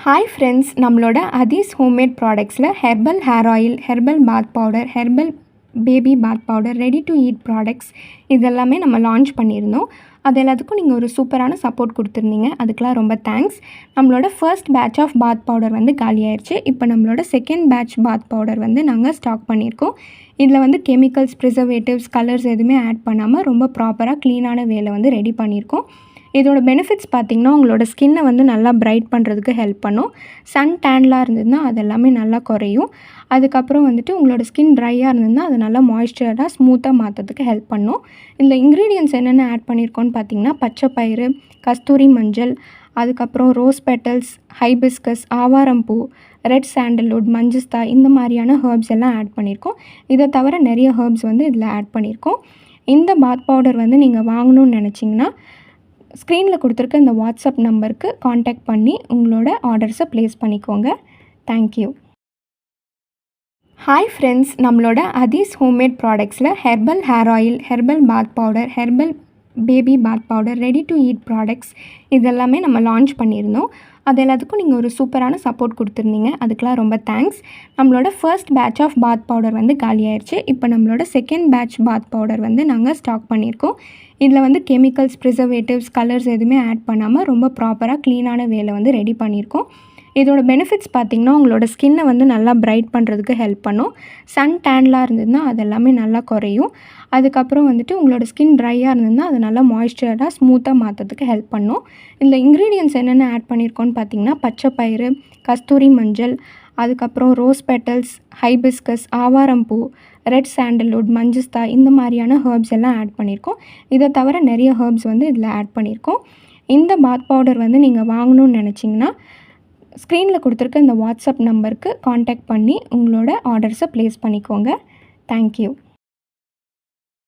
Hi friends, நம்மளோட அதீஸ் homemade ப்ராடக்ட்ஸில் herbal hair oil, herbal bath powder, herbal baby bath powder, ready to eat products இதெல்லாமே நம்ம launch பண்ணியிருந்தோம். அது எல்லாத்துக்கும் நீங்கள் ஒரு சூப்பரான சப்போர்ட் கொடுத்துருந்தீங்க. அதுக்கெலாம் ரொம்ப தேங்க்ஸ். நம்மளோட first batch of bath powder வந்து காலியாயிருச்சு. இப்போ நம்மளோட செகண்ட் பேட்ச் பாத் பவுடர் வந்து நாங்கள் ஸ்டாக் பண்ணியிருக்கோம். இதில் வந்து கெமிக்கல்ஸ், ப்ரிசர்வேட்டிவ்ஸ், கலர்ஸ் எதுவுமே ஆட் பண்ணாமல் ரொம்ப ப்ராப்பராக க்ளீனான வேலை வந்து ரெடி பண்ணியிருக்கோம். இதோட பெனிஃபிட்ஸ் பார்த்திங்கன்னா, உங்களோட ஸ்கின்னை வந்து நல்லா பிரைட் பண்ணுறதுக்கு ஹெல்ப் பண்ணும். சன் டேன்லாம் இருந்ததுன்னா அது எல்லாமே நல்லா குறையும். அதுக்கப்புறம் வந்துட்டு உங்களோட ஸ்கின் ட்ரையாக இருந்ததுன்னா அது நல்லா மாய்ஸ்சராக ஸ்மூத்தாக மாற்றுறதுக்கு ஹெல்ப் பண்ணும். இதில் இன்க்ரீடியன்ட்ஸ் என்னென்ன ஆட் பண்ணியிருக்கோன்னு பார்த்திங்கன்னா, பச்சை பயிறு, கஸ்தூரி மஞ்சள், அதுக்கப்புறம் ரோஸ் பெட்டல்ஸ், ஹைபிஸ்கஸ், ஆவாரம்பூ, ரெட் சாண்டல்வுட், மஞ்சஸ்தா இந்த மாதிரியான ஹெர்ப்ஸ் எல்லாம் ஆட் பண்ணியிருக்கோம். இதை தவிர நிறைய ஹெர்ப்ஸ் வந்து இதில் ஆட் பண்ணியிருக்கோம். இந்த பாத் பவுடர் வந்து நீங்கள் வாங்கணும்னு நினச்சிங்கன்னா ஸ்க்ரீனில் கொடுத்துருக்க இந்த வாட்ஸ்அப் நம்பருக்கு காண்டாக்ட் பண்ணி உங்களோட ஆர்டர்ஸை ப்ளேஸ் பண்ணிக்கோங்க. தேங்க்யூ. ஹாய் ஃப்ரெண்ட்ஸ், நம்மளோட அதீஸ் ஹோம்மேட் ப்ராடக்ட்ஸில் herbal hair oil, herbal bath powder, herbal baby bath powder, ready to eat products இதெல்லாமே நம்ம லான்ச் பண்ணியிருந்தோம். அது எல்லாத்துக்கும் நீங்கள் ஒரு சூப்பரான சப்போர்ட் கொடுத்துருந்தீங்க. அதுக்கெலாம் ரொம்ப தேங்க்ஸ். நம்மளோட first batch of bath powder வந்து காலியாயிருச்சு. இப்போ நம்மளோட செகண்ட் பேட்ச் பாத் பவுடர் வந்து நாங்கள் ஸ்டாக் பண்ணியிருக்கோம். இதில் வந்து கெமிக்கல்ஸ், ப்ரிசர்வேட்டிவ்ஸ், கலர்ஸ் எதுவுமே ஆட் பண்ணாமல் ரொம்ப ப்ராப்பராக க்ளீனான வேலை வந்து ரெடி பண்ணியிருக்கோம். இதோட பெனிஃபிட்ஸ் பார்த்திங்கன்னா, உங்களோட ஸ்கின்னை வந்து நல்லா பிரைட் பண்ணுறதுக்கு ஹெல்ப் பண்ணும். சன் டேன்லாம் இருந்ததுன்னா அது எல்லாமே நல்லா குறையும். அதுக்கப்புறம் வந்துட்டு உங்களோட ஸ்கின் ட்ரையாக இருந்ததுன்னா அது நல்லா மாய்ஸ்சராக ஸ்மூத்தாக மாற்றுறதுக்கு ஹெல்ப் பண்ணும். இதில் இன்க்ரீடியன்ட்ஸ் என்னென்ன ஆட் பண்ணியிருக்கோன்னு பார்த்திங்கன்னா, பச்சை பயிறு, கஸ்தூரி மஞ்சள், அதுக்கப்புறம் ரோஸ் பெட்டல்ஸ், ஹைபிஸ்கஸ், ஆவாரம்பூ, ரெட் சாண்டல்வுட், மஞ்சஸ்தா இந்த மாதிரியான ஹெர்ப்ஸ் எல்லாம் ஆட் பண்ணியிருக்கோம். இதை தவிர நிறைய ஹெர்ப்ஸ் வந்து இதில் ஆட் பண்ணியிருக்கோம். இந்த பாத் பவுடர் வந்து நீங்கள் வாங்கணும்னு நினச்சிங்கன்னா ஸ்க்ரீனில் கொடுத்துருக்க இந்த வாட்ஸ்அப் நம்பருக்கு காண்டாக்ட் பண்ணி உங்களோட ஆர்டர்ஸை ப்ளேஸ் பண்ணிக்கோங்க. தேங்க்யூ.